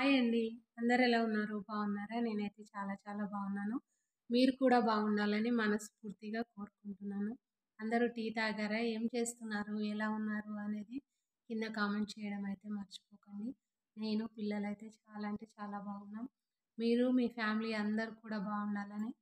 Hi అండి. అందరెలా ఉన్నారు? బాగున్నారా? నేనైతే చాలా చాలా బాగున్నాను. మీరు కూడా బాగుండాలని మనస్ఫూర్తిగా కోరుకుంటున్నాను. అందరూ టీ తాగారా? ఏం చేస్తున్నారు? ఎలా ఉన్నారు? అనేది కింద కామెంట్ చేయడం అయితే మర్చిపోకండి. నేను, పిల్లలైతే చాలా అంటే చాలా బాగున్నాం. మీరు, మీ ఫ్యామిలీ అందరూ కూడా బాగుండాలని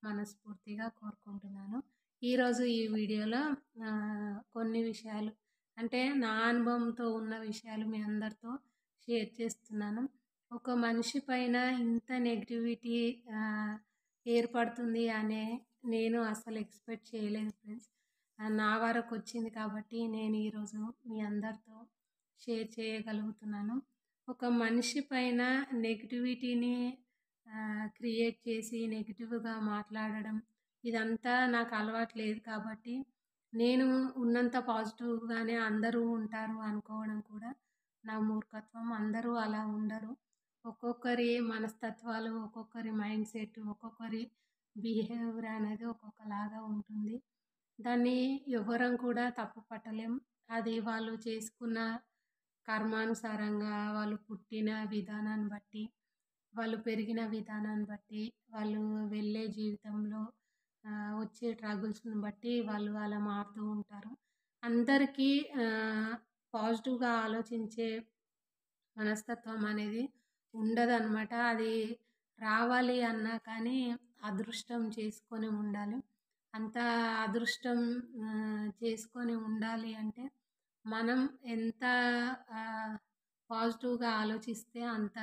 మనస్ఫూర్తిగా కోరుకుంటున్నాను. ఈరోజు ఈ వీడియోలో కొన్ని విషయాలు అంటే నా అనుభవంతో ఉన్న విషయాలు మీ అందరితో షేర్ చేస్తున్నాను. ఒక మనిషి పైన ఇంత నెగటివిటీ ఏర్పడుతుంది అనే నేను అసలు ఎక్స్పెక్ట్ చేయలేదు ఫ్రెండ్స్. నా వరకు వచ్చింది కాబట్టి నేను ఈరోజు మీ అందరితో షేర్ చేయగలుగుతున్నాను. ఒక మనిషి పైన నెగటివిటీని క్రియేట్ చేసి నెగిటివ్గా మాట్లాడడం ఇదంతా నాకు అలవాటు లేదు కాబట్టి నేను ఉన్నంత పాజిటివ్గానే అందరూ ఉంటారు అనుకోవడం కూడా నా మూర్ఖత్వం. అందరూ అలా ఉండరు. ఒక్కొక్కరి మనస్తత్వాలు, ఒక్కొక్కరి మైండ్ సెట్, ఒక్కొక్కరి బిహేవియర్ అనేది ఒక్కొక్కలాగా ఉంటుంది. దాన్ని ఎవ్వరం కూడా తప్పు పట్టలేం. అది వాళ్ళు చేసుకున్న కర్మానుసారంగా, వాళ్ళు పుట్టిన విధానాన్ని బట్టి, వాళ్ళు పెరిగిన విధానాన్ని బట్టి, వాళ్ళు వెళ్ళే జీవితంలో వచ్చే ట్రబుల్స్‌ని బట్టి వాళ్ళు అలా మారుతూ ఉంటారు. అందరికీ పాజిటివ్‌గా ఆలోచించే మనస్తత్వం అనేది ఉండదనమాట. అది రావాలి అన్నా కానీ అదృష్టం చేసుకొని ఉండాలి. అంత అదృష్టం చేసుకొని ఉండాలి అంటే మనం ఎంత పాజిటివ్‌గా ఆలోచిస్తే అంత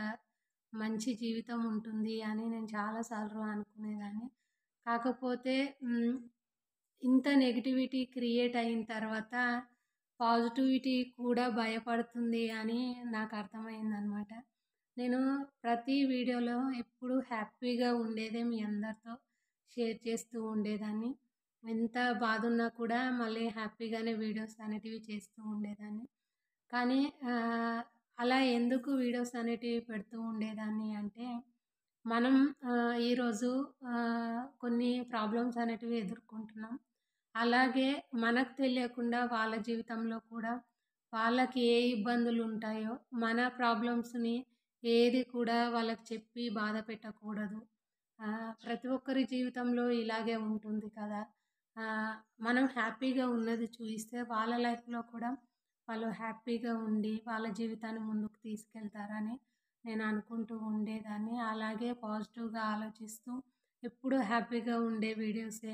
మంచి జీవితం ఉంటుంది అని నేను చాలా సార్లు అనుకునేదాన్ని. కాకపోతే ఇంత నెగటివిటీ క్రియేట్ అయిన తర్వాత పాజిటివిటీ కూడా భయపడుతుంది అని నాకు అర్థమైందనమాట. నేను ప్రతి వీడియోలో ఎప్పుడూ హ్యాపీగా ఉండేదే మీ అందరితో షేర్ చేస్తూ ఉండేదాన్ని. ఎంత బాధున్నా కూడా మళ్ళీ హ్యాపీగానే వీడియోస్ అనేటివి చేస్తూ ఉండేదాన్ని. కానీ అలా ఎందుకు వీడియోస్ అనేటివి పెడుతూ ఉండేదాన్ని అంటే మనం ఈరోజు కొన్ని ప్రాబ్లమ్స్ అనేటివి ఎదుర్కొంటున్నాం. అలాగే మనకు తెలియకుండా వాళ్ళ జీవితంలో కూడా వాళ్ళకి ఏ ఇబ్బందులు ఉంటాయో మన ప్రాబ్లమ్స్‌ని ఏది కూడా వాళ్ళకి చెప్పి బాధ పెట్టకూడదు. ప్రతి ఒక్కరి జీవితంలో ఇలాగే ఉంటుంది కదా! మనం హ్యాపీగా ఉన్నది చూయిస్తే వాళ్ళ లైఫ్‌లో కూడా వాళ్ళు హ్యాపీగా ఉండి వాళ్ళ జీవితాన్ని ముందుకు తీసుకెళ్తారని నేను అనుకుంటూ ఉండేదాన్ని. అలాగే పాజిటివ్‌గా ఆలోచిస్తూ ఎప్పుడూ హ్యాపీగా ఉండే వీడియోసే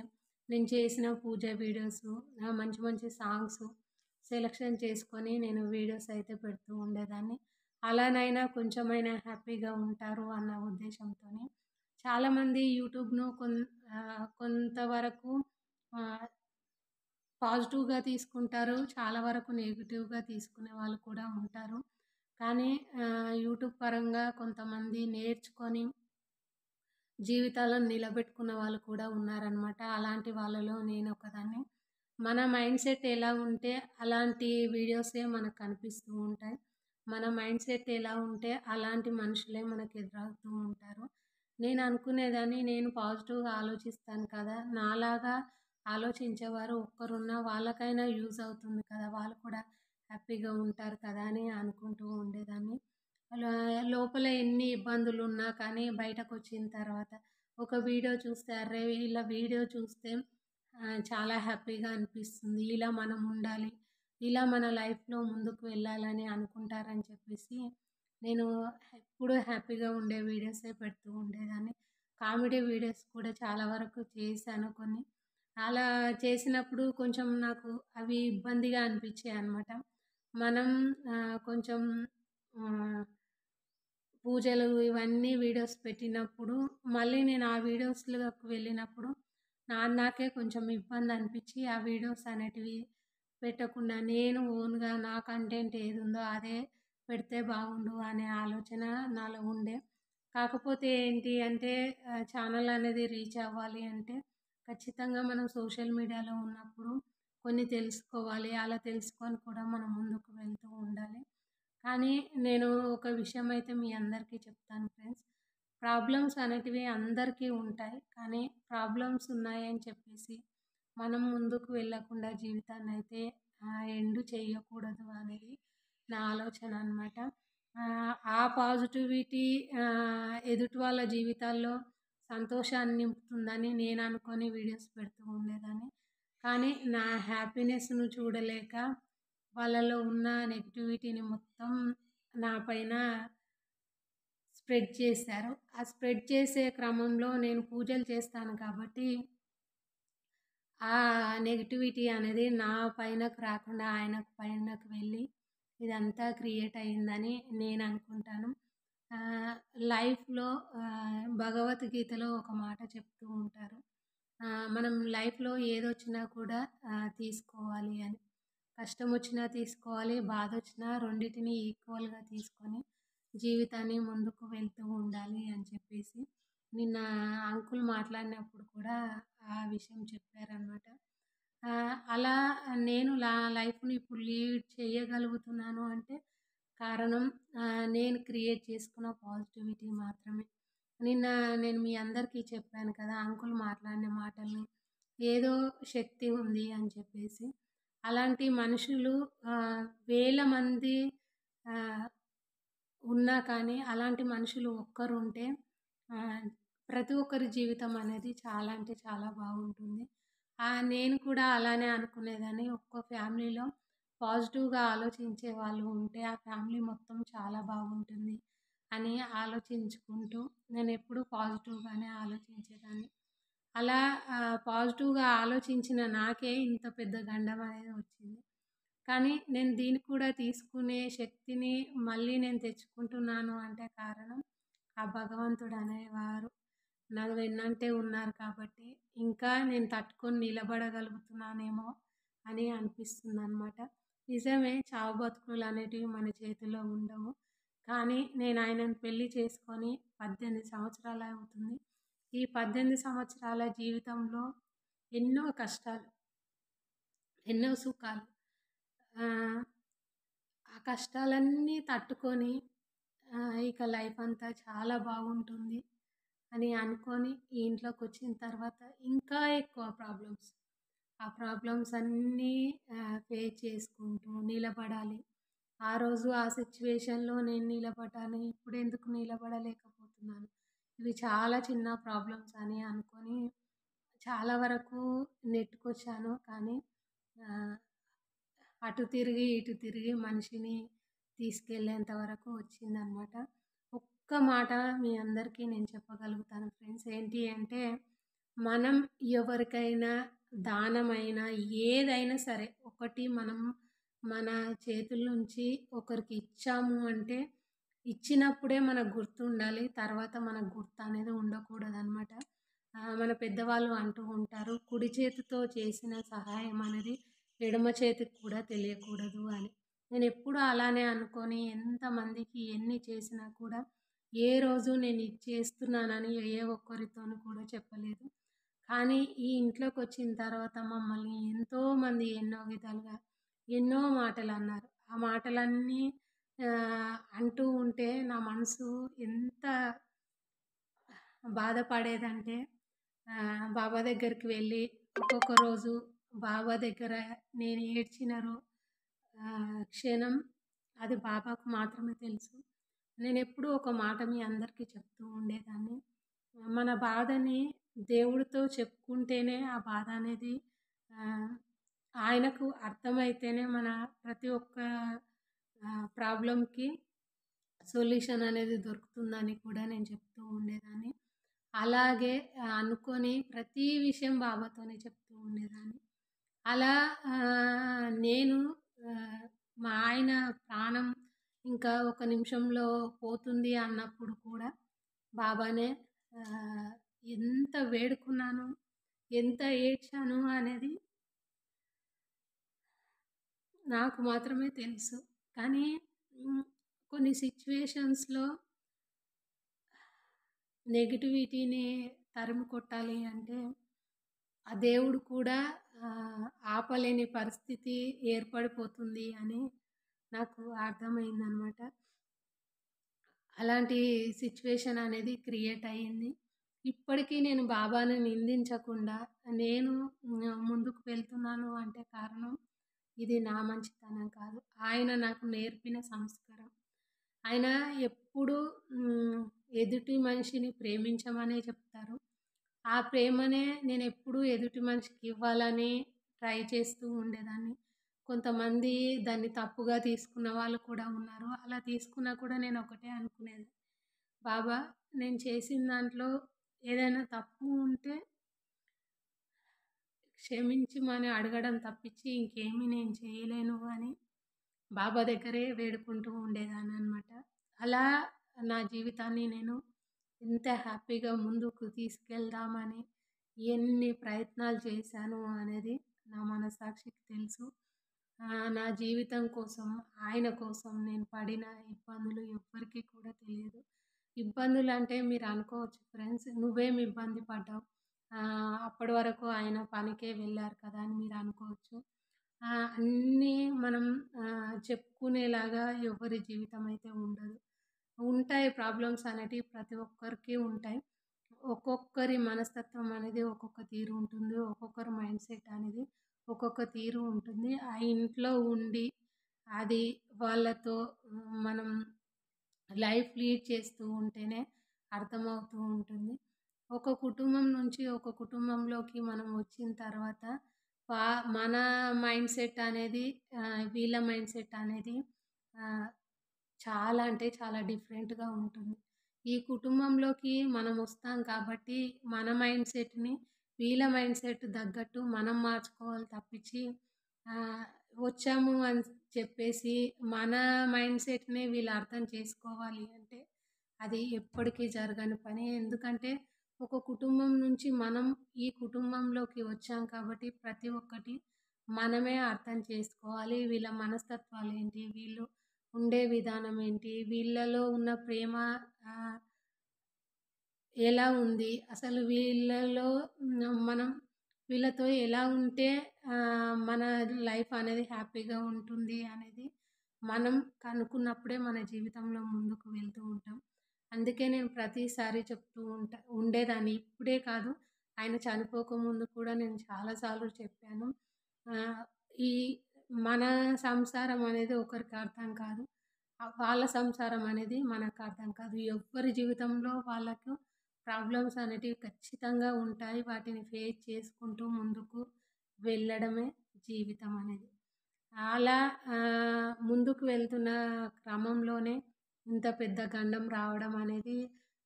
నేను చేసిన పూజ వీడియోసు, మంచి మంచి సాంగ్సు సెలెక్షన్ చేసుకొని నేను వీడియోస్ అయితే పెడుతూ ఉండేదాన్ని. అలానైనా కొంచెమైనా హ్యాపీగా ఉంటారు అన్న ఉద్దేశంతోని చాలామంది యూట్యూబ్‌ను కొంతవరకు ఆహ్, పాజిటివ్‌గా తీసుకుంటారు. చాలా వరకు నెగెటివ్‌గా తీసుకునే వాళ్ళు కూడా ఉంటారు. కానీ యూట్యూబ్ పరంగా కొంతమంది నేర్చుకొని జీవితాలను నిలబెట్టుకున్న వాళ్ళు కూడా ఉన్నారనమాట. అలాంటి వాళ్ళలో నేనొకదాన్ని. మన మైండ్ సెట్ ఎలా ఉంటే అలాంటి వీడియోసే మనకు కనిపిస్తూ ఉంటాయి. మన మైండ్ సెట్ ఎలా ఉంటే అలాంటి మనుషులే మనకు ఎదురవుతూ ఉంటారు. నేను అనుకునేదాన్ని నేను పాజిటివ్‌గా ఆలోచిస్తాను కదా! నాలాగా ఆలోచించేవారు ఒక్కరున్నా వాళ్ళకైనా యూజ్ అవుతుంది కదా! వాళ్ళు కూడా హ్యాపీగా ఉంటారు కదా! అని అనుకుంటూ ఉండేదాన్ని. అలా లోపల ఎన్ని ఇబ్బందులున్నా కానీ బయటకొచ్చిన తర్వాత ఒక వీడియో చూస్తే అర్రే! వీళ్ళ వీడియో చూస్తే చాలా హ్యాపీగా అనిపిస్తుంది. ఇలా మనం ఉండాలి. ఇలా మన లైఫ్‌లో ముందుకు వెళ్ళాలని అనుకుంటారని చెప్పేసి నేను ఎప్పుడూ హ్యాపీగా ఉండే వీడియోసే పెడుతూ ఉండేదాన్ని. కామెడీ వీడియోస్ కూడా చాలా వరకు చేశాను కొన్ని. అలా చేసినప్పుడు కొంచెం నాకు అవి ఇబ్బందిగా అనిపించాయన్నమాట. మనం కొంచెం ఆహ్, పూజలు ఇవన్నీ వీడియోస్ పెట్టినప్పుడు మళ్ళీ నేను ఆ వీడియోస్‌లోకి వెళ్ళినప్పుడు నాకే కొంచెం ఇబ్బంది అనిపించి ఆ వీడియోస్ అనేటివి పెట్టకుండా నేను ఓన్‌గా నా కంటెంట్ ఏదుందో అదే పెడితే బాగుండు అనే ఆలోచన నాలో ఉండే. కాకపోతే ఏంటి అంటే ఛానల్ అనేది రీచ్ అవ్వాలి అంటే ఖచ్చితంగా మనం సోషల్ మీడియాలో ఉన్నప్పుడు కొన్ని తెలుసుకోవాలి. అలా తెలుసుకొని కూడా మనం ముందుకు వెళ్తూ ఉండాలి. కానీ నేను ఒక విషయం అయితే మీ అందరికీ చెప్తాను ఫ్రెండ్స్. ప్రాబ్లమ్స్ అనేటివి అందరికీ ఉంటాయి. కానీ ప్రాబ్లమ్స్ ఉన్నాయని చెప్పేసి మనం ముందుకు వెళ్ళకుండా జీవితాన్నయితే ఎండ్ చేయకూడదు అనేది నా ఆలోచన అనమాట. ఆ పాజిటివిటీ ఎదుటి వాళ్ళ జీవితాల్లో సంతోషాన్ని నింపుతుందని నేను అనుకోని వీడియోస్ పెడుతూ ఉండేదాన్ని. కానీ నా హ్యాపీనెస్‌ను చూడలేక వాళ్ళలో ఉన్న నెగటివిటీని మొత్తం నా పైన స్ప్రెడ్ చేశారు. ఆ స్ప్రెడ్ చేసే క్రమంలో నేను పూజలు చేస్తాను కాబట్టి ఆ నెగటివిటీ అనేది నా పైనకి రాకుండా ఆయన పైనకి వెళ్ళి ఇదంతా క్రియేట్ అయిందని నేను అనుకుంటాను. ఆహ్, లైఫ్‌లో భగవద్గీతలో ఒక మాట చెప్తూ ఉంటారు. మనం లైఫ్‌లో ఏదొచ్చినా కూడా తీసుకోవాలి అని. కష్టమొచ్చినా తీసుకోవాలి, బాధొచ్చినా రెండిటిని ఈక్వల్‌గా తీసుకొని జీవితాన్ని ముందుకు వెళ్తూ ఉండాలి అని చెప్పేసి నిన్న అంకుల్ మాట్లాడినప్పుడు కూడా ఆ విషయం చెప్పారనమాట. అలా నేను లైఫ్‌ని ఇప్పుడు లీడ్ చేయగలుగుతున్నాను అంటే కారణం నేను క్రియేట్ చేసుకున్న పాజిటివిటీ మాత్రమే. నిన్న నేను మీ అందరికీ చెప్పాను కదా! అంకుల్ మాట్లాడిన మాటల్ని ఏదో శక్తి ఉంది అని చెప్పేసి. అలాంటి మనుషులు వేల మంది ఆహ్, ఉన్నా కానీ అలాంటి మనుషులు ఒక్కరుంటే ఆహ్, ప్రతి ఒక్కరి జీవితం అనేది చాలా అంటే చాలా బాగుంటుంది. నేను కూడా అలానే అనుకునేదాన్ని. ఒక్క ఫ్యామిలీలో పాజిటివ్‌గా ఆలోచించే వాళ్ళు ఉంటే ఆ ఫ్యామిలీ మొత్తం చాలా బాగుంటుంది అని ఆలోచించుకుంటూ నేనెప్పుడూ పాజిటివ్‌గానే ఆలోచించేదాన్ని. అలా పాజిటివ్‌గా ఆలోచించిన నాకే ఇంత పెద్ద గండం అనేది వచ్చింది. కానీ నేను దీన్ని కూడా తీసుకునే శక్తిని మళ్ళీ నేను తెచ్చుకుంటున్నాను అంటే కారణం ఆ భగవంతుడు అనేవారు నా వెన్నంటే ఉన్నారు కాబట్టి ఇంకా నేను తట్టుకొని నిలబడగలుగుతున్నానేమో అని అనిపిస్తుందనమాట. నిజమే చావు బతుకులు అనేటివి మన చేతిలో ఉండవు. కానీ నేను ఆయనను పెళ్లి చేసుకొని 18 సంవత్సరాలు అవుతుంది. ఈ 18 సంవత్సరాల జీవితంలో ఎన్నో కష్టాలు, ఎన్నో సుఖాలు. ఆహ్, ఆ కష్టాలన్నీ తట్టుకొని ఇక లైఫ్ అంతా చాలా బాగుంటుంది అని అనుకోని ఈ ఇంట్లోకొచ్చిన తర్వాత ఇంకా ఎక్కువ ప్రాబ్లమ్స్. ఆ ప్రాబ్లమ్స్ అన్నీ ఫేస్ చేసుకుంటూ నిలబడాలి. ఆ రోజు ఆ సిట్యుయేషన్‌లో నేను నిలబడ్డాను. ఇప్పుడెందుకు నిలబడలేకపోతున్నాను. ఇవి చాలా చిన్న ప్రాబ్లమ్స్ అని అనుకోని చాలా వరకు నెట్టుకొచ్చాను. కానీ ఆహ్, అటు తిరిగి, ఇటు తిరిగి మనిషిని తీసుకెళ్ళేంత వరకు వచ్చిందనమాట. ఒక్క మాట మీ అందరికీ నేను చెప్పగలుగుతాను ఫ్రెండ్స్. ఏంటి అంటే, మనం ఎవరికైనా దానమైనా, ఏదైనా సరే, ఒకటి మనం మన చేతుల నుంచి ఒకరికి ఇచ్చాము అంటే, ఇచ్చినప్పుడే మనకు గుర్తుండాలి. తర్వాత మనకు గుర్తనేది ఉండకూడదనమాట. మన పెద్దవాళ్ళు అంటూ ఉంటారు, కుడి చేతితో చేసిన సహాయం అనేది ఎడమ చేతికి కూడా తెలియకూడదు అని. నేనెప్పుడూ అలానే అనుకోని ఎంతమందికి ఎన్ని చేసినా కూడా ఏ రోజు నేను ఇది చేస్తున్నానని ఏ ఒక్కరితోనూ కూడా చెప్పలేదు. కానీ ఈ ఇంట్లోకొచ్చిన తర్వాత మమ్మల్ని ఎంతోమంది ఎన్నో విధాలుగా ఎన్నో మాటలన్నారు. ఆ మాటలన్నీ అంటూ ఉంటే నా మనసు ఎంత బాధపడేదంటే బాబా దగ్గరికి వెళ్ళి ఒక్కొక్క రోజు బాబా దగ్గర నేను ఏడ్చిన క్షణం అది బాబాకు మాత్రమే తెలుసు. నేనెప్పుడూ ఒక మాట మీ అందరికీ చెప్తూ ఉండేదాన్ని. మన బాధని దేవుడితో చెప్పుకుంటేనే ఆ బాధ అనేది ఆహ్, ఆయనకు అర్థమైతేనే మన ప్రతి ఒక్క ప్రాబ్లమ్‌కి సొల్యూషన్ అనేది దొరుకుతుందని కూడా నేను చెప్తూ ఉండేదాన్ని. అలాగే అనుకోని ప్రతి విషయం బాబాతోనే చెప్తూ ఉండేదాన్ని. అలా నేను ఆహ్, మా ఆయన ప్రాణం ఇంకా ఒక నిమిషంలో పోతుంది అన్నప్పుడు కూడా బాబానే ఆహ్, ఎంత వేడుకున్నాను, ఎంత ఏడ్చాను అనేది నాకు మాత్రమే తెలుసు. కానీ కొన్ని సిట్యుయేషన్స్‌లో నెగటివిటీని తరిమి కొట్టాలి అంటే ఆ దేవుడు కూడా ఆహ్, ఆపలేని పరిస్థితి ఏర్పడిపోతుంది అని నాకు అర్థమైందనమాట. అలాంటి సిట్యుయేషన్ అనేది క్రియేట్ అయ్యింది. ఇప్పటికీ నేను బాబాని నిందించకుండా నేను ముందుకు వెళ్తున్నాను అంటే కారణం ఇది నా మంచితనం కాదు. ఆయన నాకు నేర్పిన సంస్కారం. ఆయన ఎప్పుడు హ్మ్, ఎదుటి మనిషిని ప్రేమించమనే చెప్తారు. ఆ ప్రేమనే నేనెప్పుడూ ఎదుటి మనిషికి ఇవ్వాలని ట్రై చేస్తూ ఉండేదాన్ని. కొంతమంది దాన్ని తప్పుగా తీసుకున్న వాళ్ళు కూడా ఉన్నారు. అలా తీసుకున్నా కూడా నేనొకటే అనుకునేది. బాబా, నేను చేసిన దాంట్లో ఏదైనా తప్పు ఉంటే క్షమించమని అడగడం తప్పించి ఇంకేమీ నేను చేయలేను అని బాబా దగ్గరే వేడుకుంటూ ఉండేదాన్ననమాట. అలా నా జీవితాన్ని నేను ఎంత హ్యాపీగా ముందుకు తీసుకెళ్దామని ఎన్ని ప్రయత్నాలు చేశాను అనేది నా మనస్సాక్షికి తెలుసు. నా జీవితం కోసం, ఆయన కోసం నేను పడిన ఇబ్బందులు ఎవ్వరికీ కూడా తెలియదు. ఇబ్బందులంటే మీరు అనుకోవచ్చు ఫ్రెండ్స్, నువ్వేం ఇబ్బంది పడ్డావు? అప్పటి వరకు ఆయన పనికే వెళ్లారు కదా అని మీరు అనుకోవచ్చు. అన్నీ మనం చెప్పుకునేలాగా ఎవ్వరి జీవితం అయితే ఉండదు. ఉంటాయి ప్రాబ్లమ్స్ అనేటివి ప్రతి ఒక్కరికి ఉంటాయి. ఒక్కొక్కరి మనస్తత్వం అనేది ఒక్కొక్క తీరు ఉంటుంది. ఒక్కొక్కరి మైండ్‌సెట్ అనేది ఒక్కొక్క తీరు ఉంటుంది. ఆ ఇంట్లో ఉండి అది వాళ్ళతో మనం లైఫ్ లీడ్ చేస్తూ ఉంటేనే అర్థమవుతూ ఉంటుంది. ఒక కుటుంబం నుంచి ఒక కుటుంబంలోకి మనం వచ్చిన తర్వాత వా మన మైండ్‌సెట్ అనేది వీళ్ళ మైండ్‌సెట్ అనేది ఆహ్, చాలా అంటే చాలా డిఫరెంట్‌గా ఉంటుంది. ఈ కుటుంబంలోకి మనం వస్తాం కాబట్టి మన మైండ్‌సెట్‌ని వీళ్ళ మైండ్‌సెట్ తగ్గట్టు మనం మార్చుకోవాలి తప్పించి ఆహ్, వచ్చాము అని చెప్పేసి మన మైండ్‌సెట్‌ని వీళ్ళు అర్థం చేసుకోవాలి అంటే అది ఎప్పటికీ జరగని పని. ఎందుకంటే ఒక కుటుంబం నుంచి మనం ఈ కుటుంబంలోకి వచ్చాం కాబట్టి ప్రతి ఒక్కటి మనమే అర్థం చేసుకోవాలి. వీళ్ళ మనస్తత్వాలేంటి? వీళ్ళు ఉండే విధానం ఏంటి? వీళ్ళలో ఉన్న ప్రేమ ఆహ్, ఎలా ఉంది? అసలు వీళ్ళలో మనం వీళ్ళతో ఎలా ఉంటే మన లైఫ్ అనేది హ్యాపీగా ఉంటుంది అనేది మనం కనుక్కున్నప్పుడే మన జీవితంలో ముందుకు వెళ్తూ ఉంటాం. అందుకే నేను ప్రతిసారి చెప్తూ ఉండేదాన్ని. ఇప్పుడే కాదు, ఆయన చనిపోకముందు కూడా నేను చాలా సార్లు చెప్పాను. ఆహ్, ఈ మన సంసారం అనేది ఒకరికి అర్థం కాదు. వాళ్ళ సంసారం అనేది మనకు అర్థం కాదు. ఎవ్వరి జీవితంలో వాళ్ళకు ప్రాబ్లమ్స్ అనేటివి ఖచ్చితంగా ఉంటాయి. వాటిని ఫేస్ చేసుకుంటూ ముందుకు వెళ్ళడమే జీవితం అనేది. అలా ముందుకు వెళ్తున్న క్రమంలోనే ఇంత పెద్ద గండం రావడం అనేది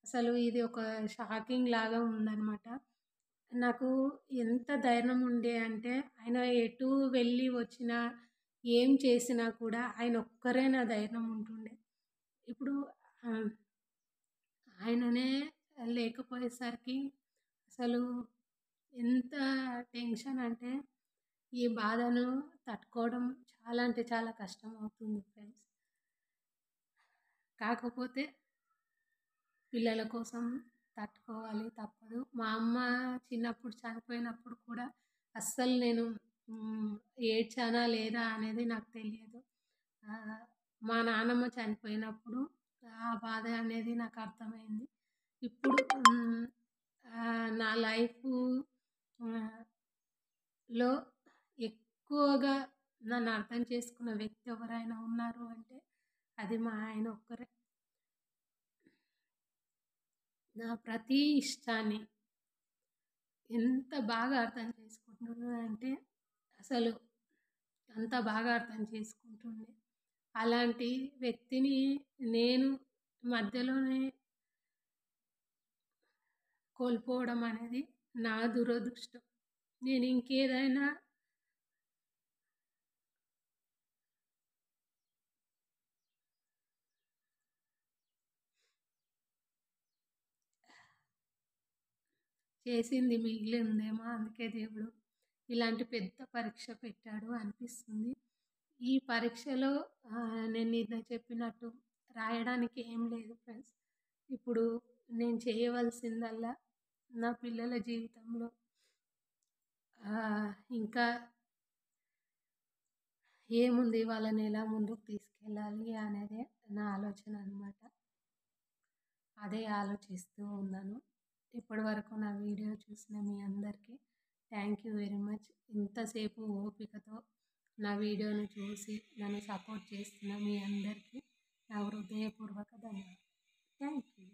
అసలు ఇది ఒక షాకింగ్ లాగా ఉందనమాట. నాకు ఎంత ధైర్యం ఉండే అంటే ఆయన ఎటు వెళ్ళి వచ్చినా, ఏం చేసినా కూడా ఆయన ఒక్కరే నా ధైర్యం ఉంటుండే. ఇప్పుడు ఆహ్, ఆయననే లేకపోయేసరికి అసలు ఎంత టెన్షన్ అంటే ఈ బాధను తట్టుకోవడం చాలా అంటే చాలా కష్టమవుతుంది ఫ్రెండ్స్. కాకపోతే పిల్లల కోసం తట్టుకోవాలి తప్పదు. మా అమ్మ చిన్నప్పుడు చనిపోయినప్పుడు కూడా అస్సలు నేను హ్మ్, ఏడ్చానా లేదా అనేది నాకు తెలియదు. ఆహ్, మా నాన్నమ్మ చనిపోయినప్పుడు ఆ బాధ అనేది నాకు అర్థమైంది. ఇప్పుడు నా లైఫు ఆహ్, లో ఎక్కువగా నన్ను అర్థం చేసుకున్న వ్యక్తి ఎవరైనా ఉన్నారు అంటే అది మా ఆయన ఒక్కరే. నా ప్రతి ఇష్టాన్ని ఎంత బాగా అర్థం చేసుకుంటున్నాడంటే అసలు అంత బాగా అర్థం చేసుకుంటుండే. అలాంటి వ్యక్తిని నేను మధ్యలోనే కోల్పోవడం అనేది నా దురదృష్టం. నేను ఇంకేదైనా చేసింది మిగిలి ఉందేమో, అందుకే దేవుడు ఇలాంటి పెద్ద పరీక్ష పెట్టాడు అనిపిస్తుంది. ఈ పరీక్షలో నేను నిన్న చెప్పినట్టు రాయడానికి ఏం లేదు ఫ్రెండ్స్. ఇప్పుడు నేను చేయవలసిందల్లా నా పిల్లల జీవితంలో ఇంకా ఏముంది, వాళ్ళని ఎలా ముందుకు తీసుకెళ్ళాలి అనేదే నా ఆలోచన అనమాట. అదే ఆలోచిస్తూ ఉన్నాను. ఇప్పటివరకు నా వీడియో చూసిన మీ అందరికీ థ్యాంక్ యూ వెరీ మచ్. ఇంతసేపు ఓపికతో నా వీడియోని చూసి నన్ను సపోర్ట్ చేస్తున్న మీ అందరికీ నా హృదయపూర్వక ధన్యవాదాలు. Thank you.